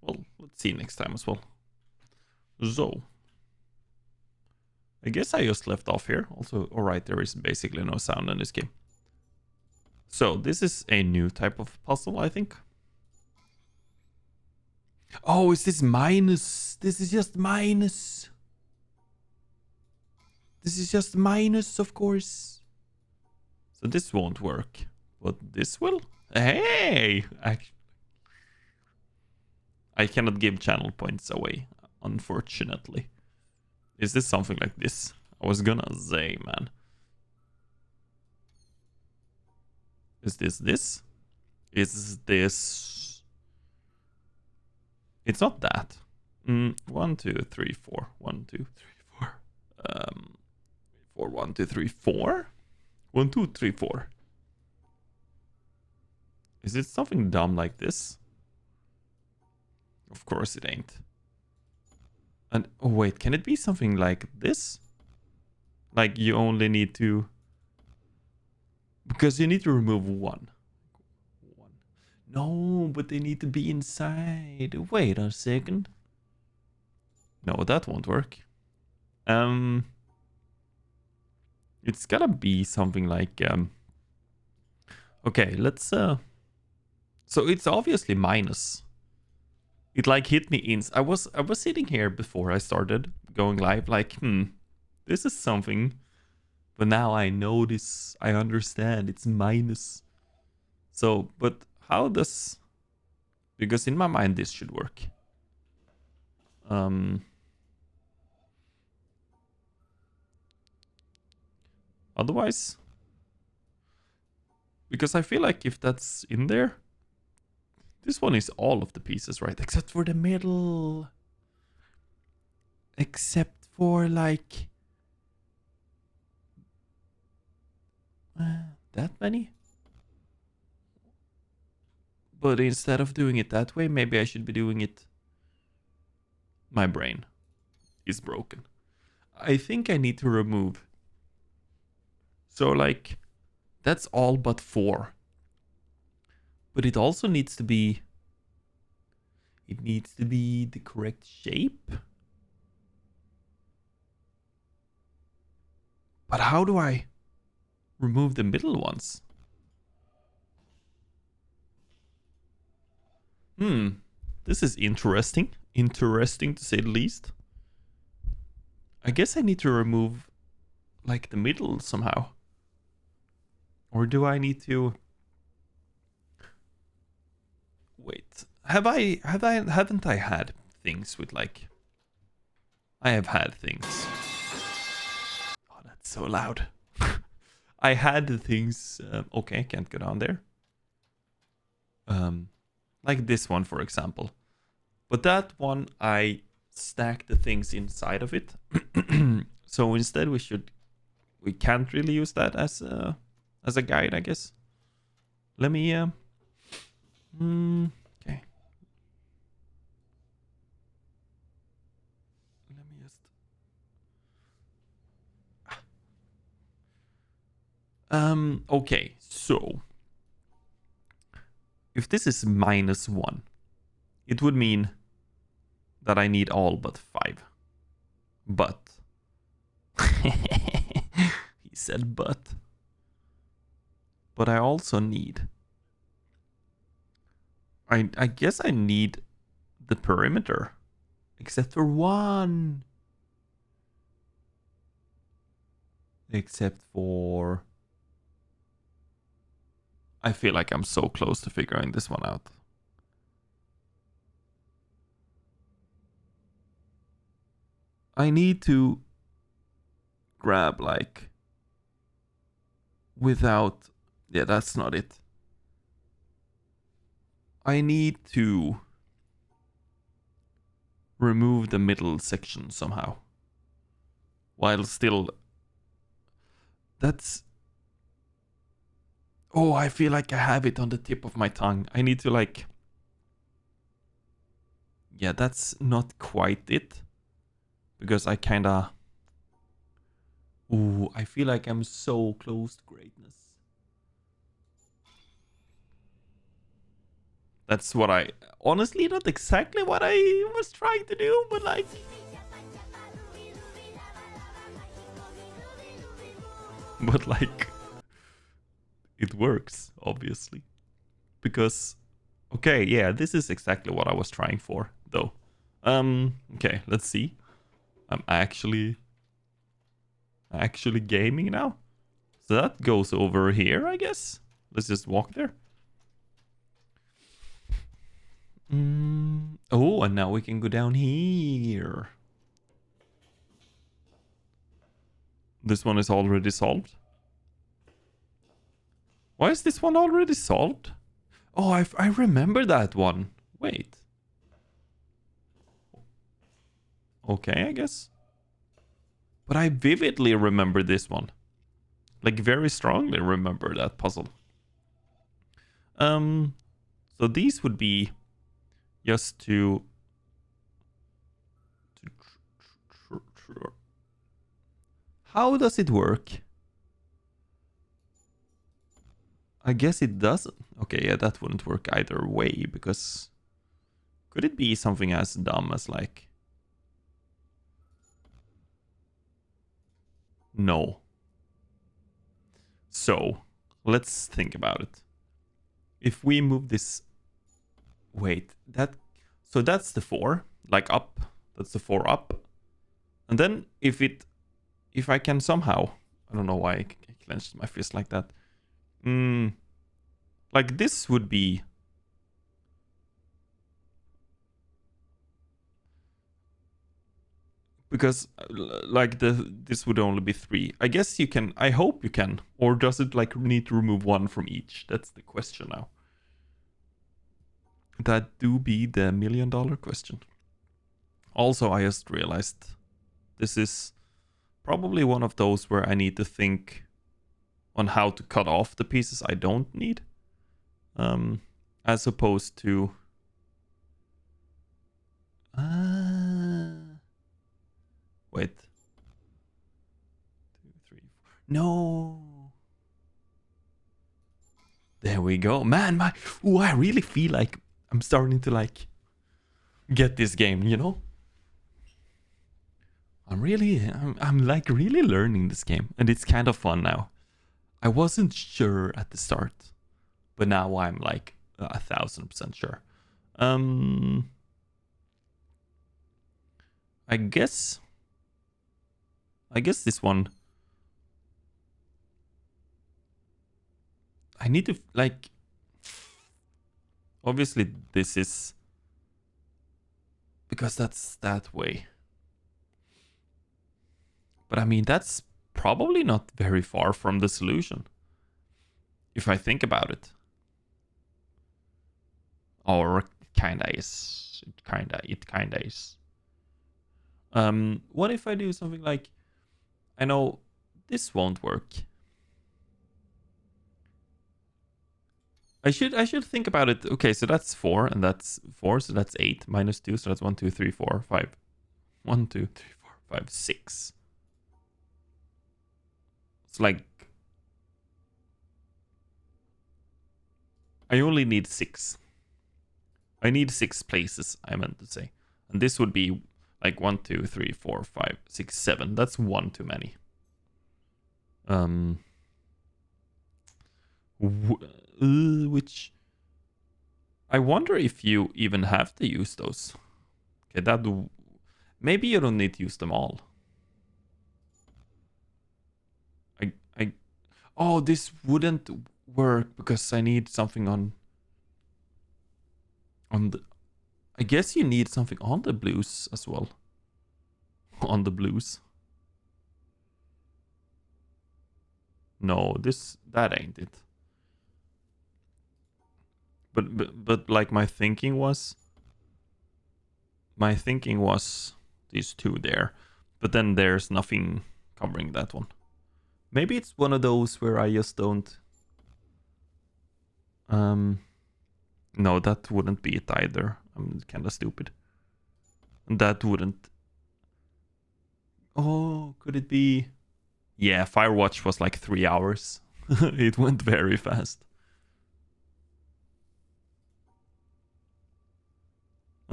Well, let's see next time as well. So, I guess I just left off here. Also, alright, there is basically no sound in this game. So, this is a new type of puzzle, I think. Oh, is this minus? This is just minus. This is just minus, of course. So this won't work. But this will? Hey! I cannot give channel points away, unfortunately. Is this something like this? I was gonna say, man. Is this? Is this... It's not that. 1, 2, 3, 4. 1, 2, 3, 4. 4, 1, 2, 3, 4? 1, 2, 3, 4. Is it something dumb like this? Of course it ain't. And oh wait, can it be something like this? Like you only need to... Because you need to remove one. No, but they need to be inside. Wait a second. No, that won't work. It's gotta be something like... Okay, let's... So it's obviously minus. It like hit me in... I was sitting here before I started going live like, this is something. But now I know this. I understand. It's minus. So, but how does... Because in my mind this should work. Otherwise... Because I feel like if that's in there... This one is all of the pieces, right? Except for the middle. Except for like... that many? But instead of doing it that way, maybe I should be doing it... My brain is broken. I think I need to remove... So like... That's all but 4. But it also needs to be... It needs to be the correct shape. But how do I remove the middle ones? This is interesting. Interesting to say the least. I guess I need to remove like the middle somehow. Or do I need to... Wait. Haven't I had things with like... I have had things. Oh, that's so loud. I had things... okay, can't go down there. Like this one, for example. But that one, I stacked the things inside of it. So instead we can't really use that as a guide, I guess. Let me... okay. Let me just... okay, so... If this is -1, it would mean that I need all but 5. But... he said but. But I also need... I guess I need the perimeter. Except for 1. Except for... I feel like I'm so close to figuring this one out. I need to grab like... Without... Yeah, that's not it. I need to remove the middle section somehow. While still... That's... Oh, I feel like I have it on the tip of my tongue. I need to like... Yeah, that's not quite it. Because I kinda... Ooh, I feel like I'm so close to greatness. That's what I... Honestly, not exactly what I was trying to do, but like... But like... It works, obviously. Because... Okay, yeah, this is exactly what I was trying for, though. Okay, let's see. I'm actually gaming now. So that goes over here, I guess. Let's just walk there. Oh, and now we can go down here. This one is already solved. Why is this one already solved? Oh, I remember that one. Wait. Okay, I guess. But I vividly remember this one. Like, very strongly remember that puzzle. So these would be just to... How does it work? I guess it doesn't. Okay, yeah, that wouldn't work either way, because... Could it be something as dumb as, like... No. So, let's think about it. If we move this... Wait, that... So that's the 4, like up. That's the 4 up. And then if I can somehow... I don't know why I clenched my fist like that. Like this would be... Because like this would only be 3. I guess you can... I hope you can. Or does it like need to remove 1 from each? That's the question now. That do be the $1 million question. Also, I just realized this is probably one of those where I need to think on how to cut off the pieces I don't need. As opposed to... Wait. 2, 3, 4. No. There we go. Man, I really feel like I'm starting to like get this game, you know? I'm like really learning this game, and it's kind of fun now. I wasn't sure at the start, but now I'm like 1,000% sure. I guess this one... I need to, like... Obviously, this is... Because that's that way. But I mean, that's probably not very far from the solution. If I think about it. Or kinda is. It kinda is. What if I do something like... I know this won't work. I should think about it. Okay, so that's 4, and that's 4, so that's 8 minus 2, so that's 1, 2, 3, 4, 5. 1, 2, 3, 4, 5, 6. It's like... I only need 6. I need 6 places, I meant to say. And this would be like 1, 2, 3, 4, 5, 6, 7. That's 1 too many. Which... I wonder if you even have to use those. Okay, that... Maybe you don't need to use them all. Oh, this wouldn't work because I need something on the... I guess you need something on the blues as well. On the blues. No, that ain't it. But like my thinking was these 2 there. But then there's nothing covering that one. Maybe it's one of those where I just don't... No, that wouldn't be it either. I'm kind of stupid. And that wouldn't... Oh, could it be... Yeah, Firewatch was like 3 hours. It went very fast.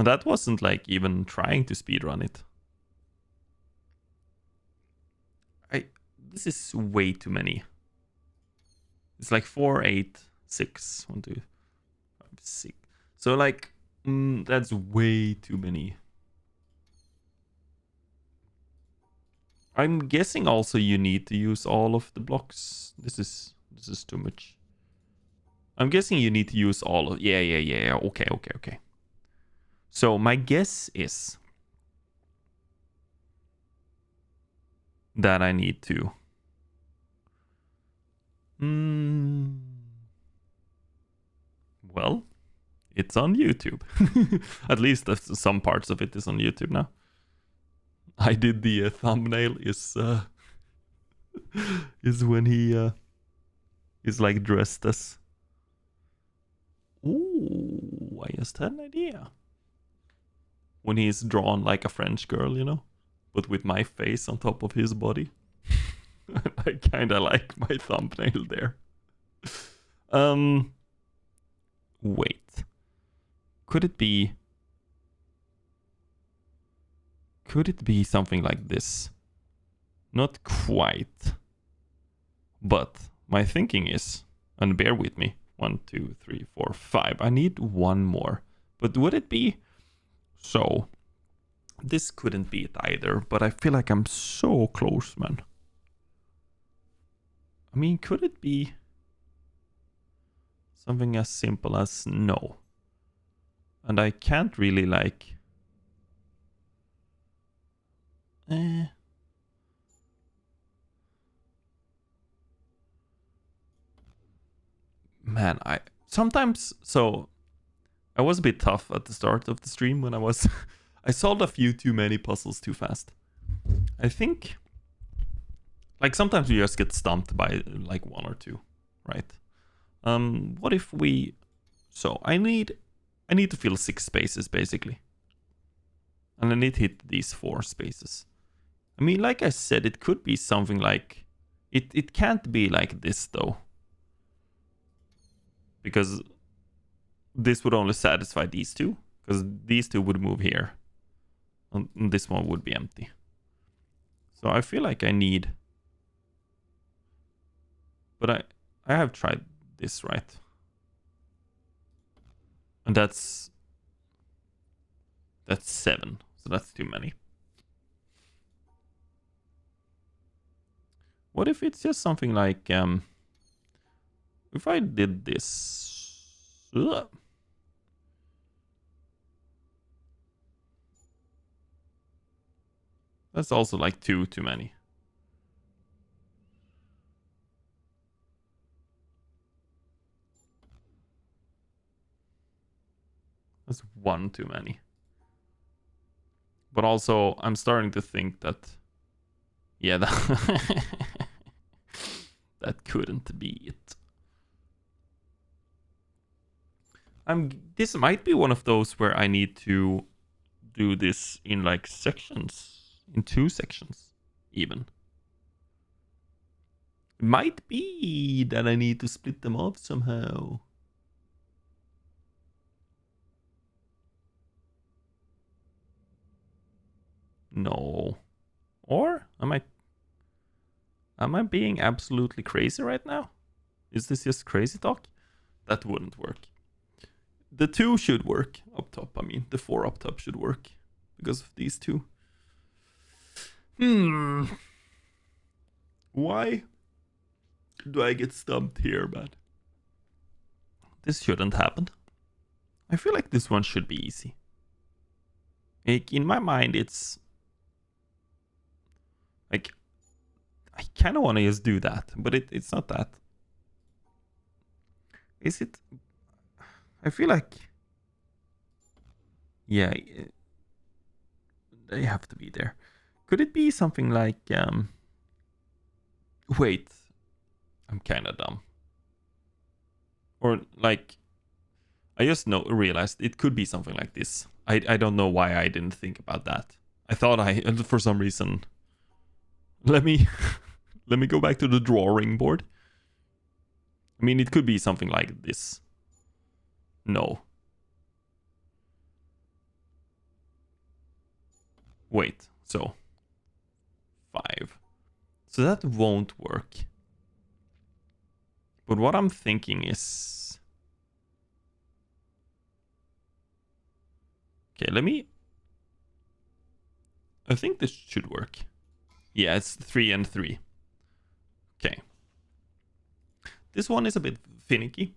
that wasn't like even trying to speedrun it. This is way too many. It's like 4, 8, 6, 1, 2, 5, 6. So like that's way too many. I'm guessing also you need to use all of the blocks. This is too much. I'm guessing you need to use all of... Yeah. Okay. So my guess is that I need to... Well, it's on YouTube. At least some parts of it is on YouTube now. I did the thumbnail is when he is like dressed as... Ooh, I just had an idea. When he's drawn like a French girl, you know, but with my face on top of his body. I kind of like my thumbnail there. Wait. Could it be something like this? Not quite. But my thinking is, and bear with me, 1, 2, 3, 4, 5. I need one more. But would it be... So, this couldn't be it either, but I feel like I'm so close, man. I mean, could it be something as simple as no? And I can't really like... Man, I sometimes... So, I was a bit tough at the start of the stream when I was... I solved a few too many puzzles too fast. I think... Like, sometimes you just get stumped by, like, 1 or 2, right? What if we... So, I need to fill 6 spaces, basically. And I need to hit these 4 spaces. I mean, like I said, it could be something like... It can't be like this, though. Because this would only satisfy these 2. Because these 2 would move here. And this one would be empty. So I feel like I need... But I have tried this, right? And that's 7. So that's too many. What if it's just something like... if I did this... Ugh. That's also like 2 too many. That's 1 too many. But also, I'm starting to think that... Yeah, that couldn't be it. This might be one of those where I need to do this in like sections. In 2 sections, even. It might be that I need to split them off somehow. No. Or am I being absolutely crazy right now? Is this just crazy talk? That wouldn't work. The 2 should work up top. I mean, the 4 up top should work because of these 2. Why do I get stumped here, man? This shouldn't happen. I feel like this one should be easy. Like, in my mind, it's... Like, I kind of want to just do that, but it's not that. Is it... I feel like... Yeah, they have to be there. Could it be something like... Wait, I'm kind of dumb. Or like... I just realized it could be something like this. I don't know why I didn't think about that. I thought for some reason... Let me go back to the drawing board. I mean, it could be something like this. No. Wait, so 5. So that won't work. But what I'm thinking is... Okay, let me... I think this should work. Yeah, it's 3 and 3. Okay. This one is a bit finicky,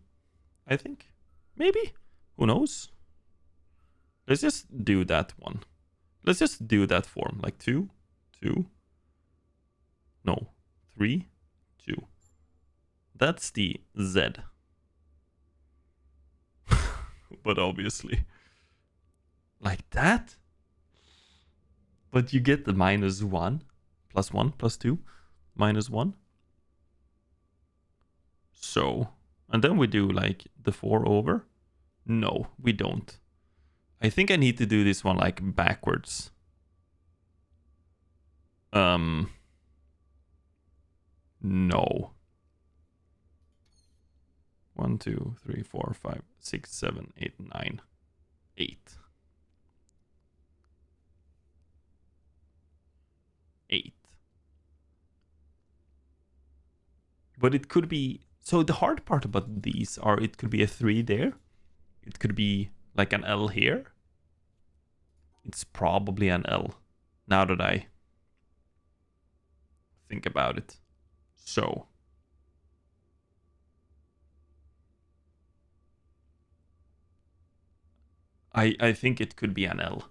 I think. Maybe? Who knows? Let's just do that one. Let's just do that form. Like 2, 2. No. 3, 2. That's the Z. But obviously. Like that? But you get the -1. +1, +2. -1. So. And then we do like the 4 over. No, we don't. I think I need to do this one like backwards. No. 1, 2, 3, 4, 5, 6, 7, 8, 9, 8. 8. But it could be... So the hard part about these are it could be a 3 there. It could be like an L here. It's probably an L. Now that I think about it. So. I think it could be an L.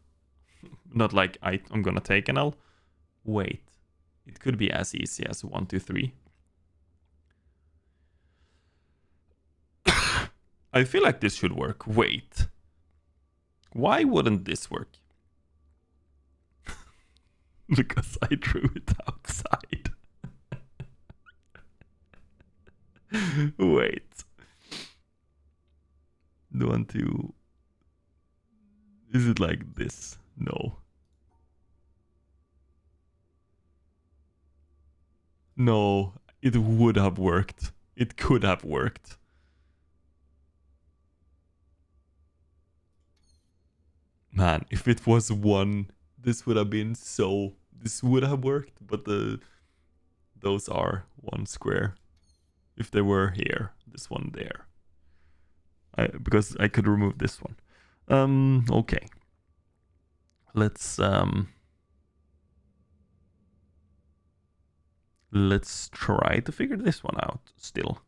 Not like I'm gonna take an L. Wait. It could be as easy as 1, 2, 3. I feel like this should work. Wait. Why wouldn't this work? Because I drew it outside. Wait. 1, 2. Is it like this? No. No, it would have worked. It could have worked. Man, if it was 1, this would have been so... This would have worked, but those are 1 square. If they were here, this one there. Because I could remove this one. Okay. Let's try to figure this one out still.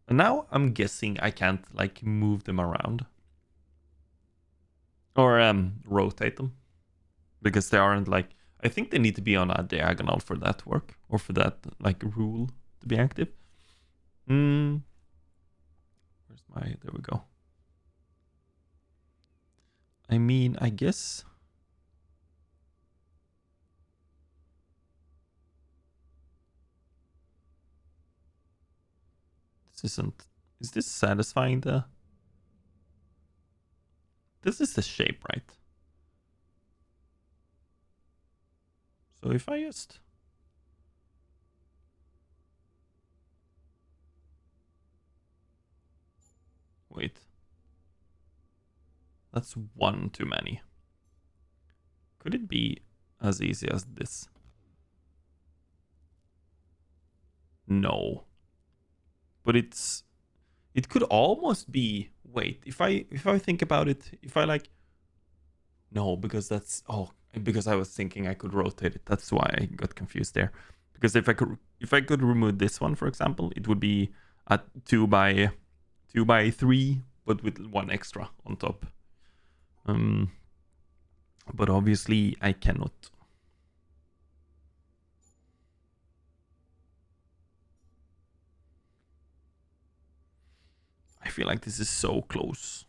And now I'm guessing I can't like move them around. Or rotate them. Because they aren't like... I think they need to be on a diagonal for that to work. Or for that like rule to be active. Where's my... There we go. I mean, I guess... This isn't... Is this satisfying the... This is the shape, right? So if I just... Wait. That's 1 too many. Could it be as easy as this? No. But it's... It could almost be... Wait, if I think about it, if I like... No, because that's... Oh, because I was thinking I could rotate it. That's why I got confused there. Because if I could remove this one, for example, it would be a 2 by 3, but with 1 extra on top. But obviously I cannot. I feel like this is so close.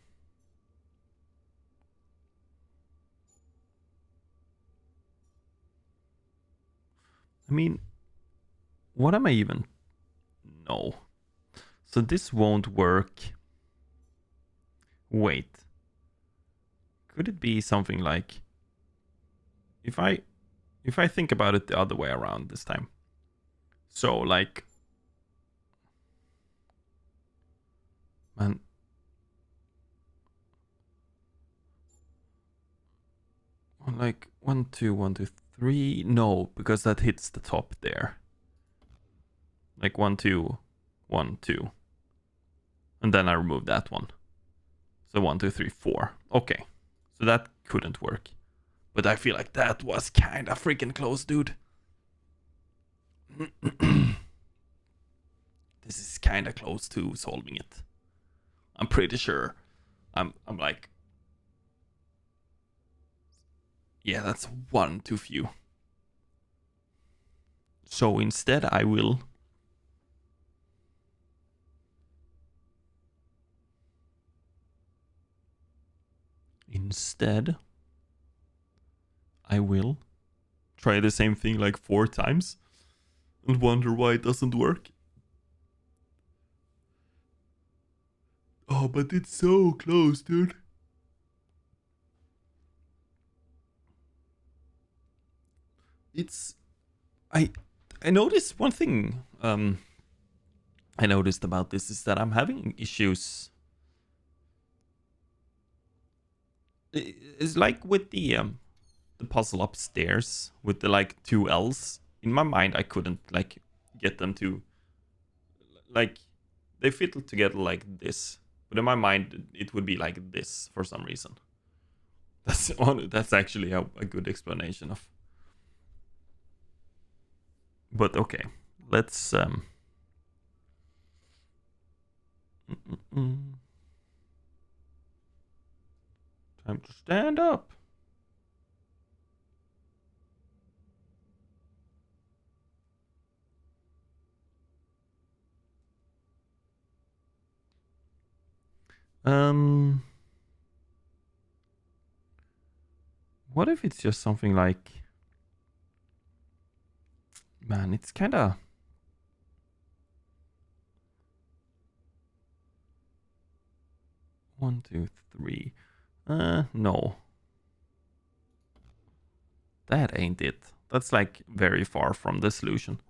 I mean, what am I even? No. So this won't work. Wait. Could it be something like... If I think about it the other way around this time. So like... Man. like 1, 2, 1, 2, 3. No, because that hits the top there. Like 1, 2, 1, 2. And then I remove that one. So 1, 2, 3, 4. Okay. So that couldn't work. But I feel like that was kind of freaking close, dude. This is kind of close to solving it. I'm pretty sure. I'm like, yeah, that's one too few. So instead I will try the same thing like 4 times and wonder why it doesn't work. Oh, but it's so close, dude. It's I noticed one thing I noticed about this is that I'm having issues. It's like with the puzzle upstairs with the like 2 L's. In my mind I couldn't like get them to like they fit together like this. But in my mind it would be like this for some reason. That's actually a good explanation of. But okay, let's time to stand up. What if it's just something like, man, it's kind of 1, 2, 3. No. That ain't it. That's like very far from the solution.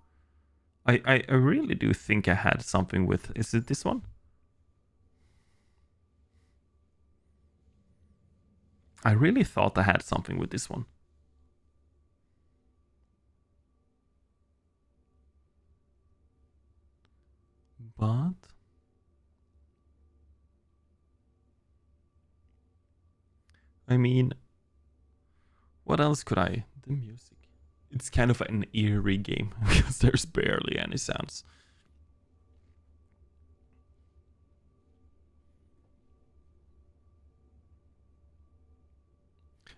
I really do think I had something with, is it this one? I really thought I had something with this one. But I mean, what else could I? The music. It's kind of an eerie game because there's barely any sounds.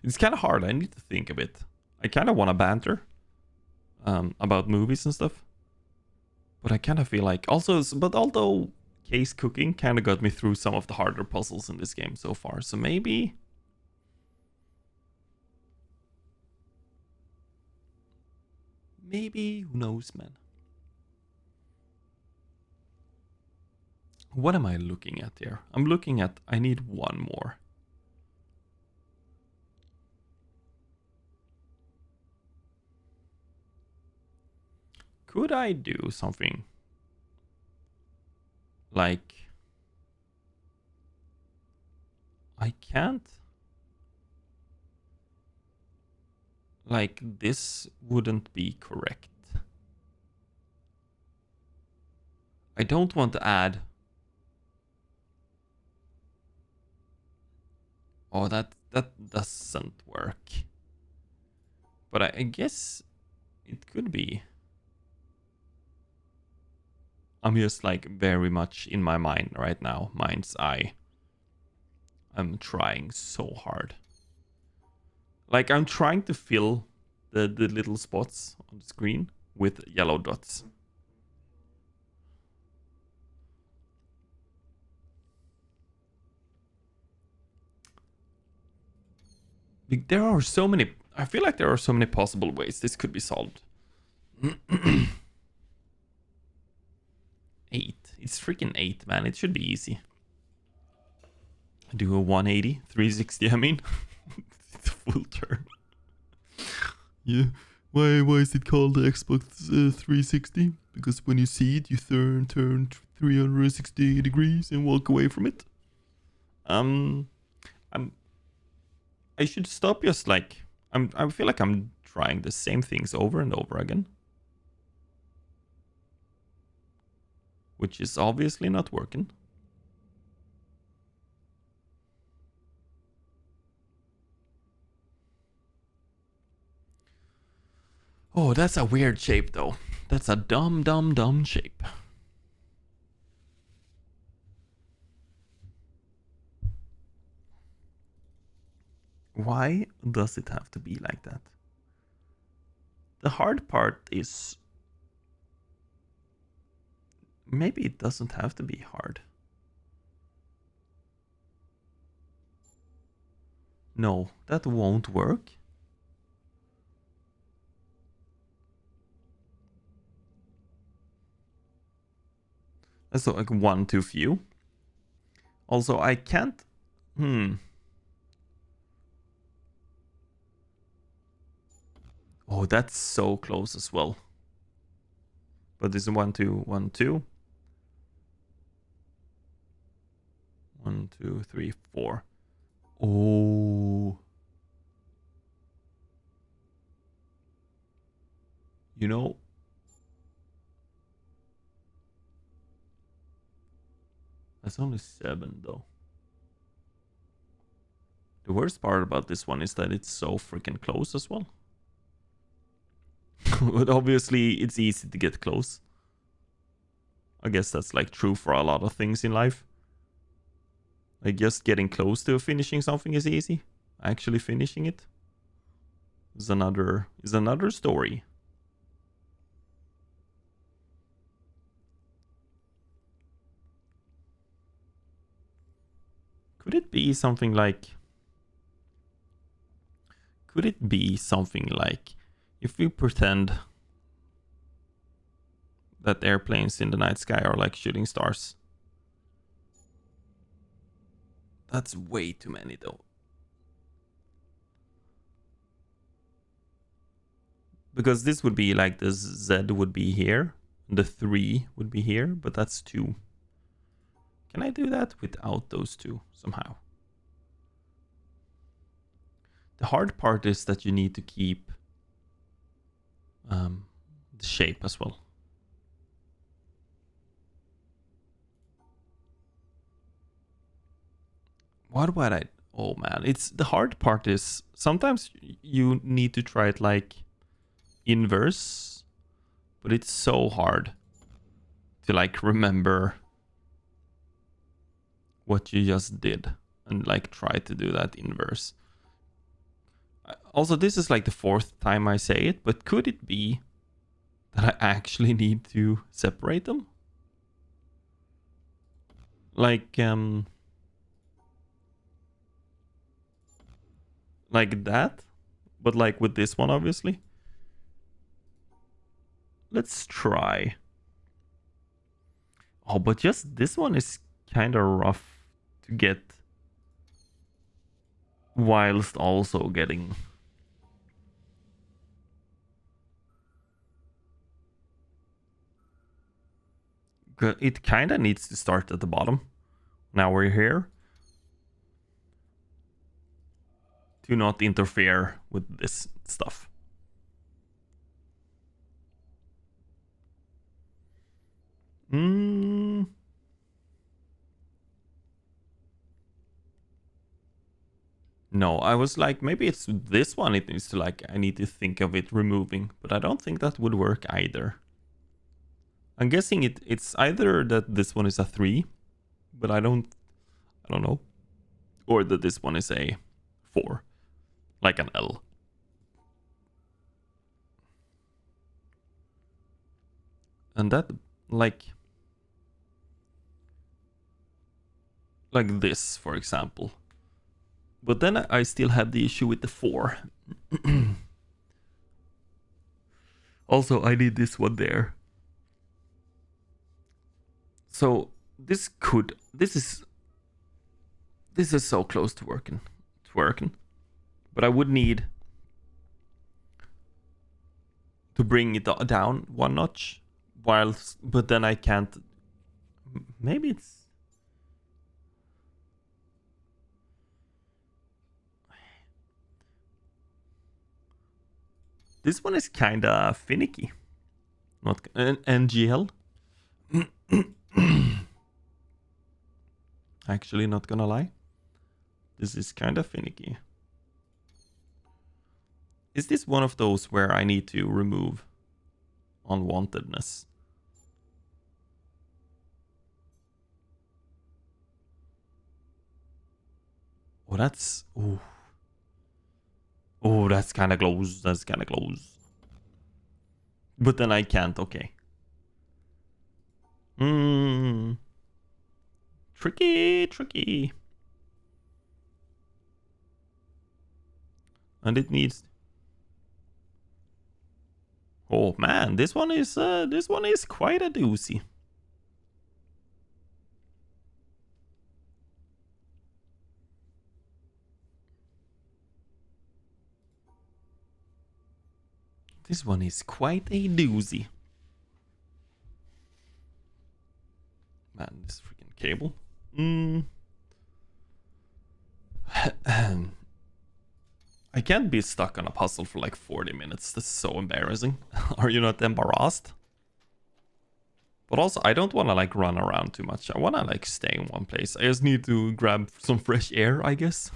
It's kind of hard. I need to think a bit. I kind of want to banter about movies and stuff. But I kind of feel like also, but although case cooking kind of got me through some of the harder puzzles in this game so far. So maybe who knows, man. What am I looking at here? I'm looking at, I need one more. Could I do something like, I can't, like this wouldn't be correct. I don't want to add. Oh, that doesn't work. But I guess it could be. I'm just like very much in my mind right now, mind's eye. I'm trying so hard. Like I'm trying to fill the little spots on the screen with yellow dots. There are so many. I feel like there are so many possible ways this could be solved. 8. It's freaking 8, man. It should be easy. Do a 180, 360. I mean, it's a full turn. Yeah. Why is it called the Xbox 360? Because when you see it, you turn 360 degrees and walk away from it. I should stop just like I feel like I'm trying the same things over and over again, which is obviously not working. Oh, that's a weird shape though. That's a dumb shape. Why does it have to be like that? The hard part is maybe it doesn't have to be hard. No, that won't work. That's like one too few. Also, I can't. Oh, that's so close as well. But this is 1, 2, 1, 2. 1, 2, 3, 4. Oh. You know. That's only 7 though. The worst part about this one is that it's so freaking close as well. But obviously it's easy to get close. I guess that's like true for a lot of things in life. Like just getting close to finishing something is easy. Actually finishing it is another story. Could it be something like if we pretend that airplanes in the night sky are like shooting stars? That's way too many though. Because this would be like the Z would be here, the 3 would be here, but that's 2. Can I do that without those 2 somehow? The hard part is that you need to keep the shape as well. What would I... Oh man, it's the hard part is sometimes you need to try it like inverse, but it's so hard to like remember what you just did and like try to do that inverse. Also, this is like the 4th time I say it, but could it be that I actually need to separate them? Like that, but like with this one, obviously. Let's try. Oh, but just this one is kind of rough to get whilst also getting... It kind of needs to start at the bottom. Now we're here. To not interfere with this stuff. No, I was like, maybe it's this one it needs to like, I need to think of it removing, but I don't think that would work either. I'm guessing it's either that this one is a 3, but I don't know. Or that this one is a 4, like an L. And that like this, for example. But then I still have the issue with the 4. Also, I need this one there. So this is so close to working. But I would need to bring it down 1 notch, but then I can't. Maybe it's... This one is kinda finicky. Not an NGL. Actually, not gonna lie. This is kinda finicky. Is this one of those where I need to remove unwantedness? Oh, that's... Ooh. Oh, that's kind of close. That's kind of close. But then I can't. Okay. Tricky, tricky. And it needs... Oh man, this one is quite a doozy. This one is quite a doozy. Man, this freaking cable. I can't be stuck on a puzzle for like 40 minutes. That's so embarrassing. Are you not embarrassed? But also, I don't want to like run around too much. I want to like stay in one place. I just need to grab some fresh air, I guess.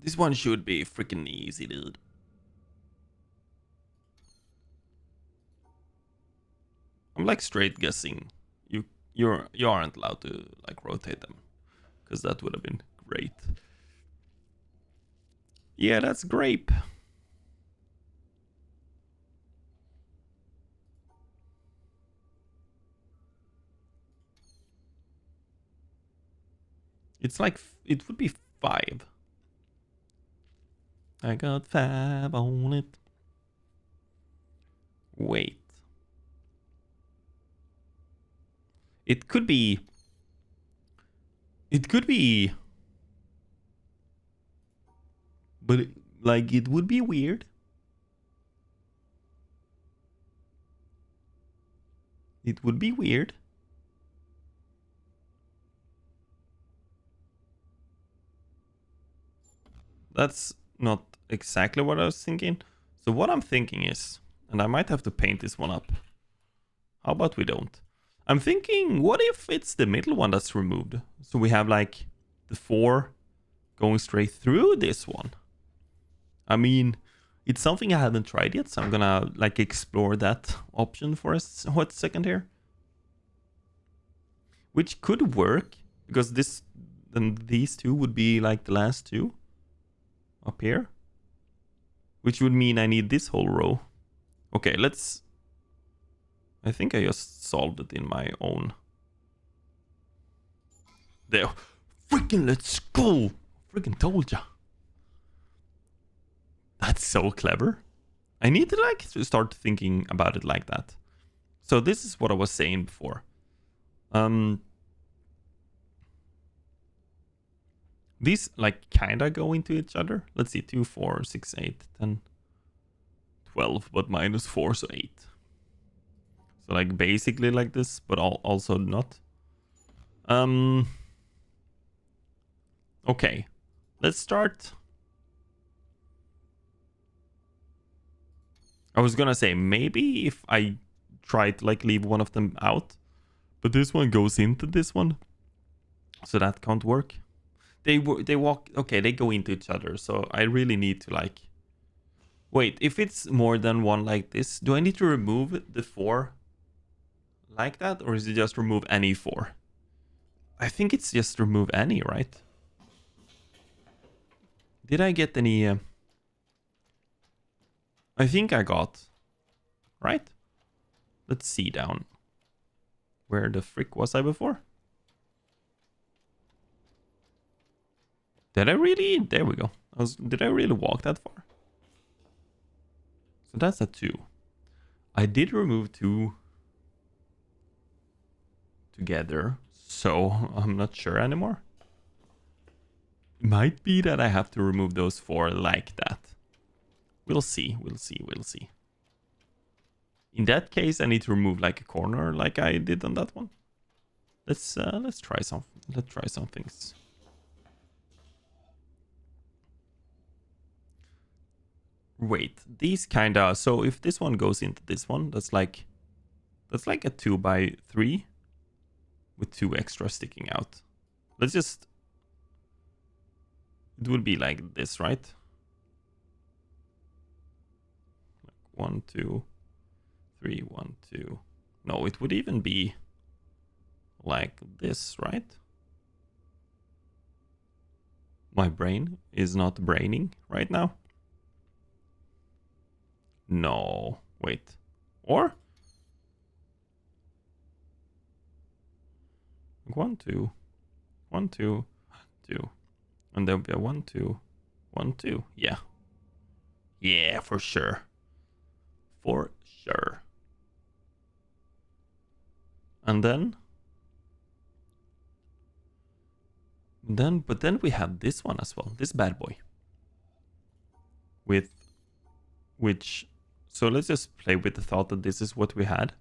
This one should be freaking easy, dude. I'm like straight guessing. You aren't allowed to like rotate them, because that would have been great. Yeah, that's grape. It's like it would be 5. I got 5 on it. Wait. It could be... It could be... But, like, it would be weird. It would be weird. That's not exactly what I was thinking. So what I'm thinking is... And I might have to paint this one up. How about we don't? I'm thinking, what if it's the middle one that's removed? So we have, like, the 4 going straight through this one. I mean, it's something I haven't tried yet, so I'm gonna like explore that option for a hot second here. Which could work, because these 2 would be like the last 2 up here. Which would mean I need this whole row. Okay, let's... I think I just solved it in my own... There. Freaking let's go! Freaking told ya. That's so clever. I need to like start thinking about it like that. So this is what I was saying before. These like kinda go into each other. Let's see, 2, 4, 6, 8, 10, 12, but minus 4, so 8. So like basically like this, but also not. Okay, let's start. I was gonna say, maybe if I try to like leave one of them out, but this one goes into this one, so that can't work. They walk, okay, they go into each other, so I really need to like... Wait, if it's more than one like this, do I need to remove the 4 like that, or is it just remove any 4? I think it's just remove any, right? Did I get any... I think I got... Right? Let's see down. Where the frick was I before? Did I really? There we go. Did I really walk that far? So that's a 2. I did remove 2 together, so I'm not sure anymore. It might be that I have to remove those 4 like that. We'll see, we'll see, we'll see. In that case, I need to remove like a corner like I did on that one. Let's try some. Let's try some things. Wait, these kinda... So if this one goes into this one, that's like a 2x3 with 2 extra sticking out. Let's just... It will be like this, right? 1, 2, 3, 1, 2. No, it would even be like this, right? My brain is not braining right now. No, wait. Or? 1, 2, 1, 2, 2. And there'll be a 1, 2, 1, 2. Yeah. Yeah, for sure. For sure. And then but then we have this one as well, this bad boy. With which, so let's just play with the thought that this is what we had.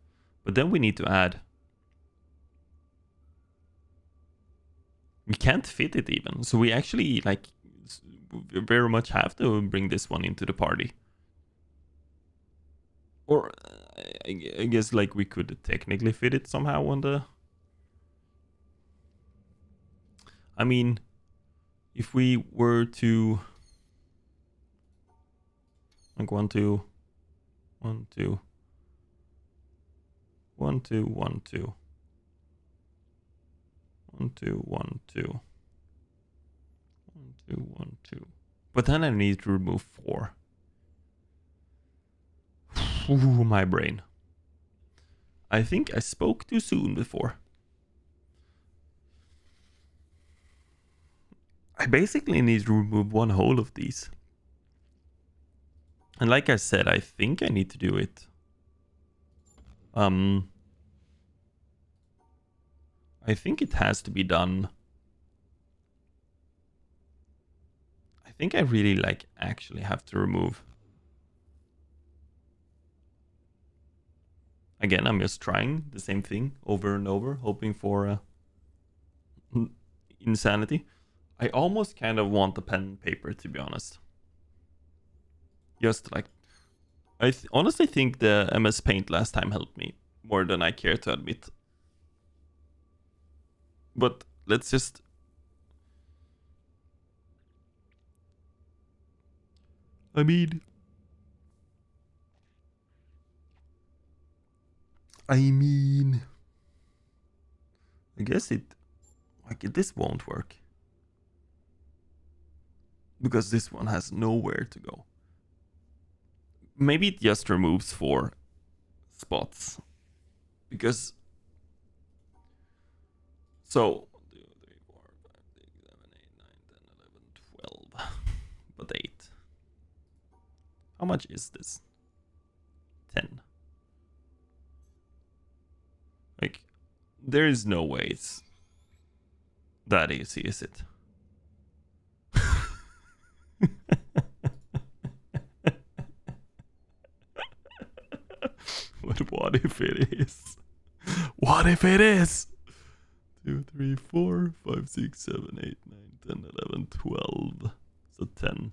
But then we need to add, we can't fit it even. So we actually like very much have to bring this one into the party. Or I guess like we could technically fit it somehow on the... I mean, if we were to like 1, 2, 1, 2, 1, 2, 1, 2, 1, 2, 1, 2, 1, 2, 1, 2. But then I need to remove 4. Ooh, my brain. I think I spoke too soon before. I basically need to remove one whole of these. And like I said, I think I need to do it. I think it has to be done. I think I really like actually have to remove. Again, I'm just trying the same thing over and over, hoping for insanity. I almost kind of want the pen and paper, to be honest. Just like, I honestly think the MS Paint last time helped me more than I care to admit. But let's just... I mean... I guess it... Like, this won't work. Because this one has nowhere to go. Maybe it just removes 4 spots. Because... So... 1, 2, 3, 4, 5, 6, 7, 8, 9, 10, 11, 12. But 8. How much is this? 10. Like, there is no way it's that easy, is it? But what if it is? What if it is? 2, 3, 4, 5, 6, 7, 8, 9, 10, 11, 12. So 10.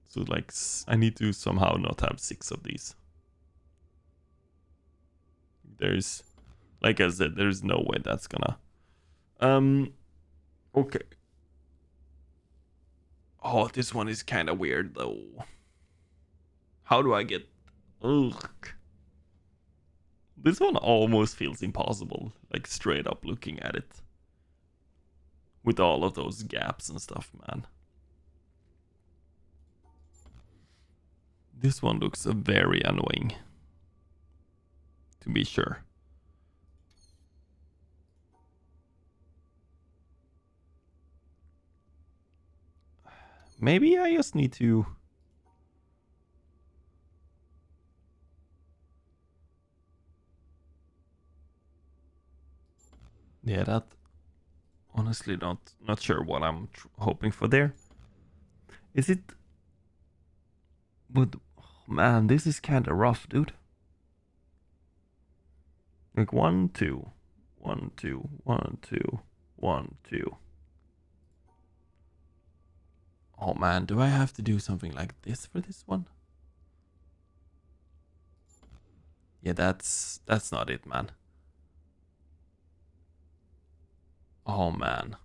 So like, I need to somehow not have 6 of these. There's, like I said, there's no way that's gonna... Okay. Oh, this one is kind of weird though. How do I get... Ugh. This one almost feels impossible, like straight up looking at it. With all of those gaps and stuff, man. This one looks very annoying. To be sure. Maybe I just need to... Yeah, that... Honestly, not sure what I'm hoping for there. Is it... But... Oh, man, this is kind of rough, dude. Like 1, 2. 1, 2, 1, 2, 1, 2. Oh man, do I have to do something like this for this one? Yeah, that's not it, man. Oh man.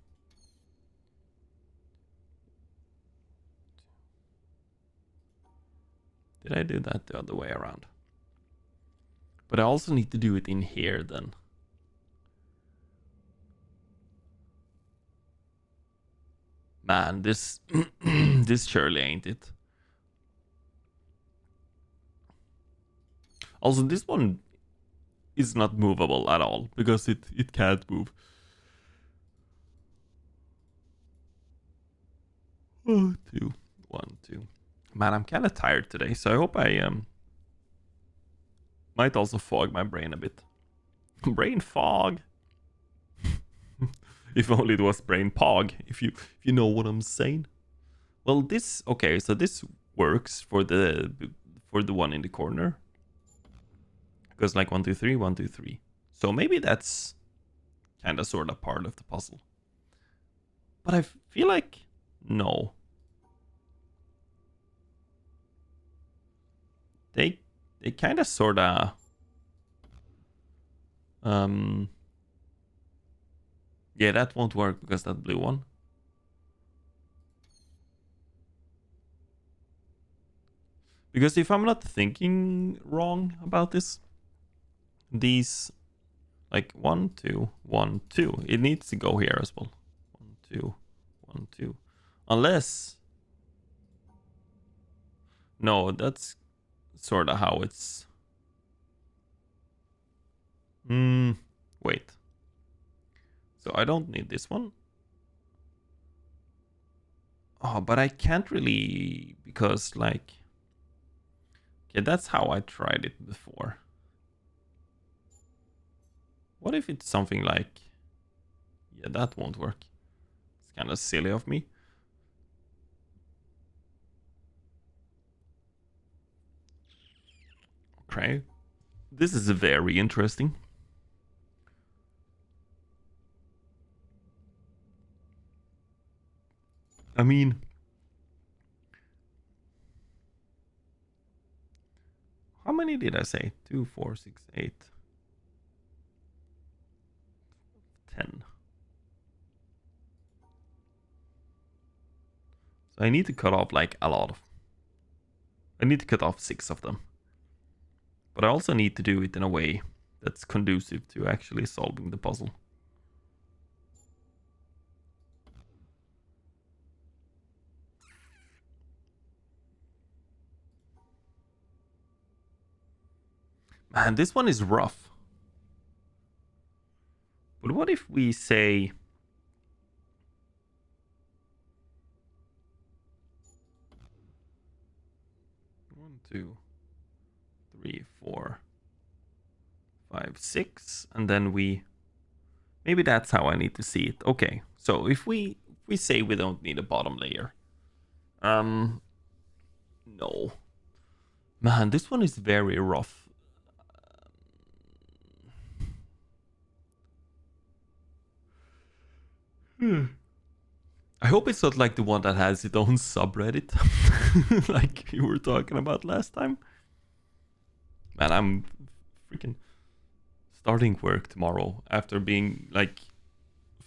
Did I do that the other way around? But I also need to do it in here then. Man, this this surely ain't it. Also, this one is not movable at all because it can't move. Oh, 2, 1, 2. Man, I'm kind of tired today, so I hope I might also fog my brain a bit. Brain fog. If only it was brain pog. If you know what I'm saying. Well, this okay. So this works for the one in the corner. Because like 1, 2, 3, 1, 2, 3. So maybe that's kind of sort of part of the puzzle. But I feel like no. They kind of sort of yeah, that won't work because that blue one. Because if I'm not thinking wrong about this, these like 1, 2, 1, 2, it needs to go here as well. 1, 2, 1, 2. Unless no, that's sort of how it's. Wait. So I don't need this one. Oh, but I can't really because like. Yeah, that's how I tried it before. What if it's something like. Yeah, that won't work. It's kind of silly of me. Okay. This is very interesting. I mean, how many did I say? 2, 4, 6, 8, 10. So I need to cut off like a lot of. I need to cut off 6 of them. But I also need to do it in a way that's conducive to actually solving the puzzle. Man, this one is rough. But what if we say. 1, 2, 3, 4, 5, 6, and then we. Maybe that's how I need to see it. Okay, so if we say we don't need a bottom layer. No. Man, this one is very rough. I hope it's not like the one that has its own subreddit, like you were talking about last time. Man, I'm freaking starting work tomorrow after being like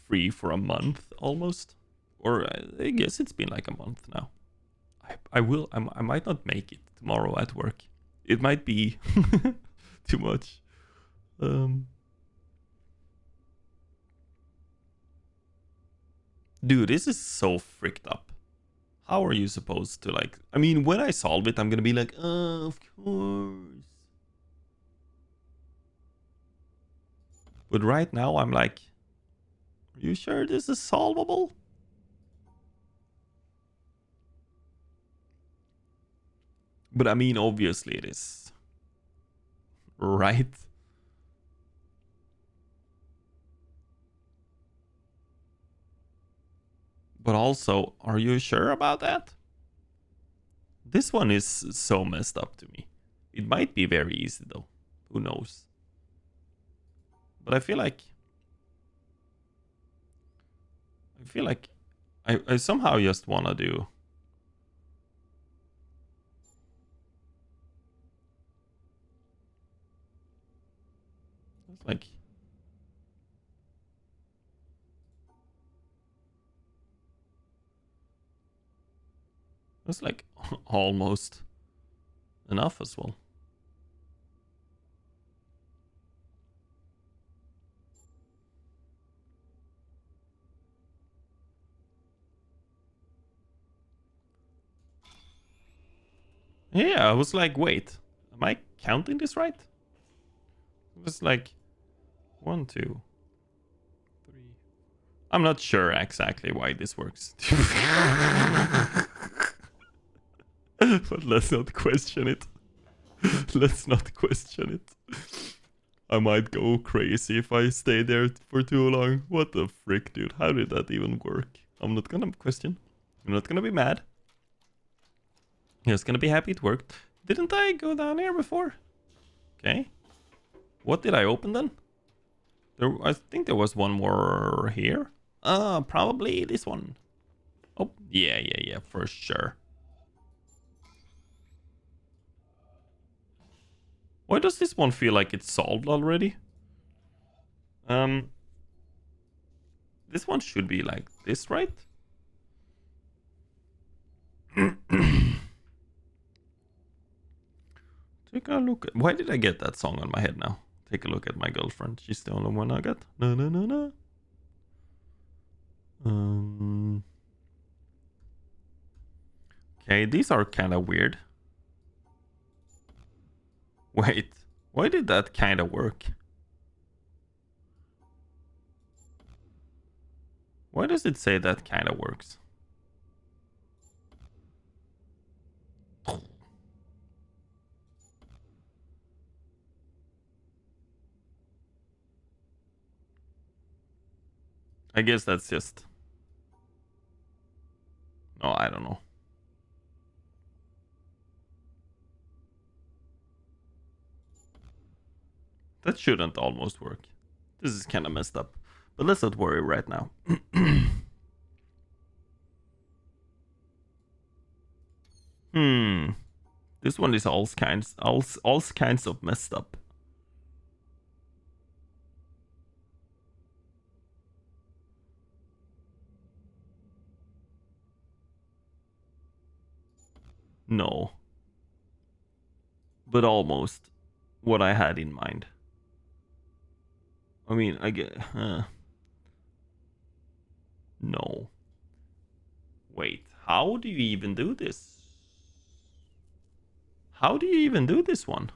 free for a month almost, or I guess it's been like a month now. I might not make it tomorrow at work. It might be too much. Dude, this is so fricked up. How are you supposed to like? I mean, when I solve it, I'm gonna be like, of course. But right now, I'm like, are you sure this is solvable? But I mean, obviously it is. Right? But also, are you sure about that? This one is so messed up to me. It might be very easy though. Who knows? But I feel like I somehow just wanna do It's like... That's like almost enough as well. Yeah, I was like, wait, am I counting this right? It was like 1, 2, 3. I'm not sure exactly why this works. But let's not question it. Let's not question it. I might go crazy if I stay there for too long. What the frick, dude? How did that even work? I'm not gonna question. I'm not gonna be mad. I'm just gonna be happy it worked. Didn't I go down here before? Okay. What did I open then? I think there was one more here. Probably this one. Oh, yeah, for sure. Why does this one feel like it's solved already? This one should be like this, right? Take a look. Why did I get that song on my head now? Take a look at my girlfriend. She's the only one I got. No, no, no, no. Okay, these are kind of weird. Wait, why did that kind of work? Why does it say that kind of works? I guess that's just... No, I don't know. That shouldn't almost work. This is kind of messed up. But let's not worry right now. This one is all kinds of messed up. No. But almost what I had in mind. I mean, I get... No. Wait, how do you even do this? How do you even do this one?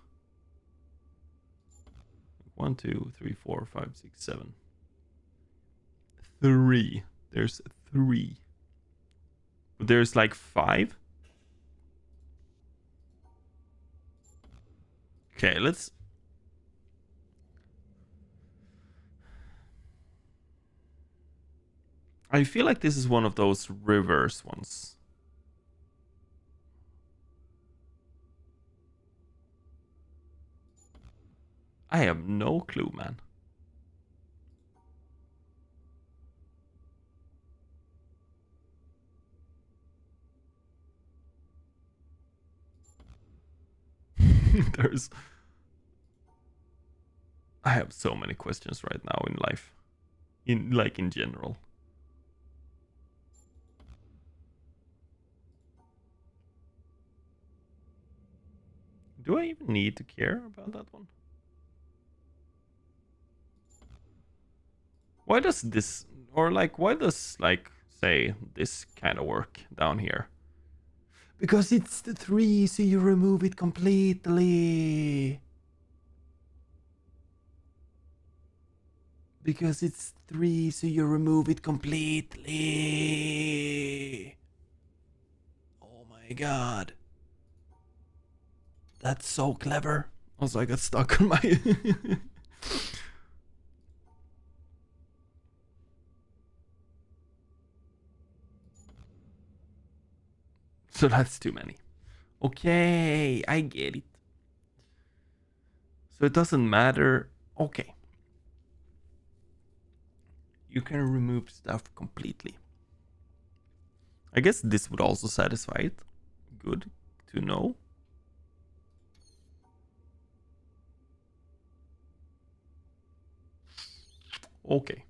1, 2, 3, 4, 5, 6, 7. 3. There's 3. But there's like 5. Okay, let's... I feel like this is one of those reverse ones. I have no clue, man. There's... I have so many questions right now in life. In general. Do I even need to care about that one? Why does this... Or like, why does, like, say, this kind of work down here? Because it's the 3, so you remove it completely. Because it's 3, so you remove it completely. Oh my god. That's so clever. Also, I got stuck on my... So that's too many. Okay, I get it. So it doesn't matter. Okay. You can remove stuff completely. I guess this would also satisfy it. Good to know. Okay.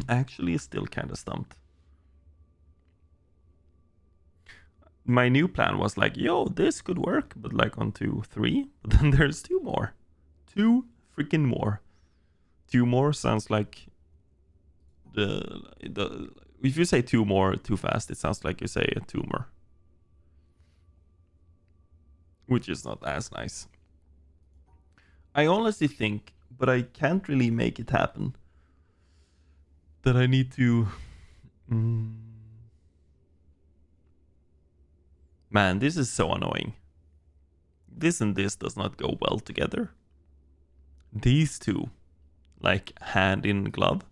Actually, still kind of stumped. My new plan was like, yo, this could work, but like on 2, 3. But then there's 2 more. 2 freaking more. 2 more sounds like the if you say 2 more too fast, it sounds like you say a tumor, which is not as nice. I honestly think, but I can't really make it happen, that I need to. Man, this is so annoying. This and this does not go well together. These two, like hand in glove.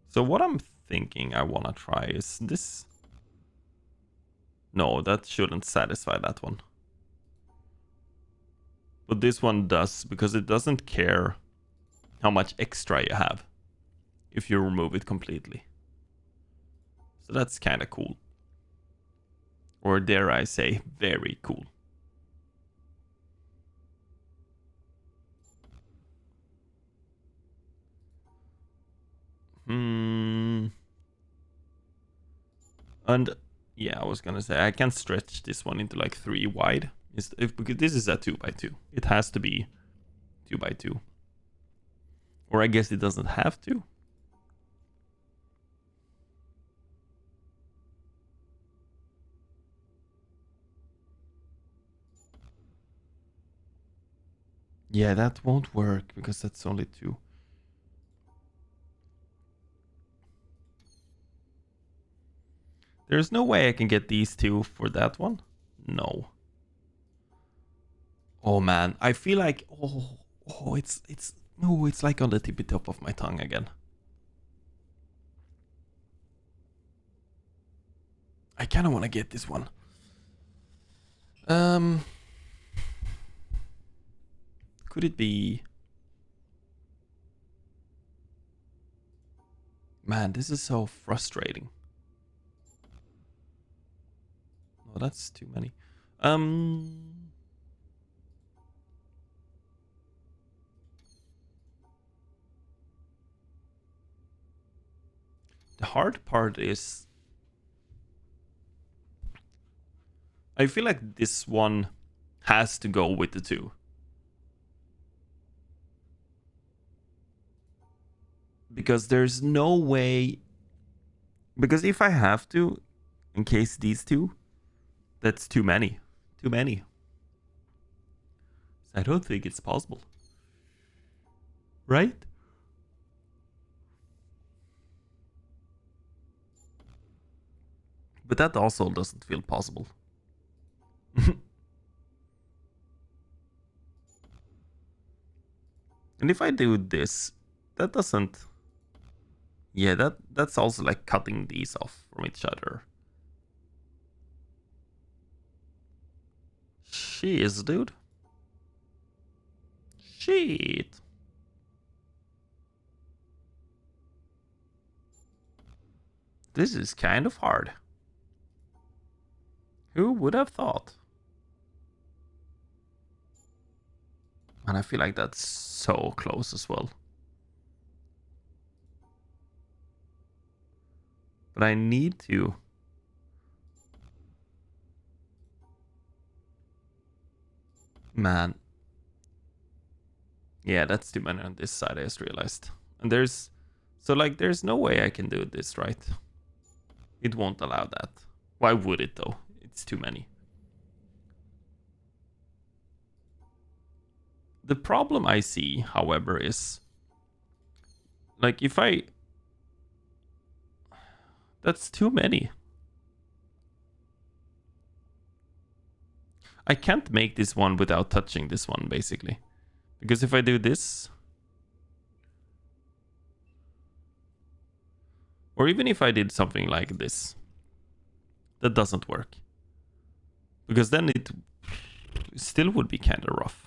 So what I'm thinking I want to try is this. No, that shouldn't satisfy that one. But this one does, because it doesn't care how much extra you have if you remove it completely. So that's kind of cool. Or dare I say, very cool. And yeah, I was gonna say I can stretch this one into like 3 wide. Because this is a 2x2. It has to be 2x2. Or I guess it doesn't have to. Yeah, that won't work because that's only 2. There's no way I can get these 2 for that one. No. Oh man, I feel like it's like on the tippy top of my tongue again. I kind of want to get this one. Could it be? Man, this is so frustrating. Oh, that's too many. The hard part is I feel like this one has to go with the 2. Because there's no way. Because if I have to, in case these 2, that's too many. Too many. I don't think it's possible. Right? But that also doesn't feel possible. And if I do this, that doesn't. Yeah, that's also like cutting these off from each other. Jeez, dude. Shit. This is kind of hard. Who would have thought? And I feel like that's so close as well. But I need to. Man. Yeah, that's too many on this side, I just realized. And there's. So, like, there's no way I can do this, right? It won't allow that. Why would it, though? It's too many. The problem I see, however, is. Like, if I. That's too many. I can't make this one without touching this one, basically. Because if I do this... Or even if I did something like this, that doesn't work. Because then it still would be kind of rough.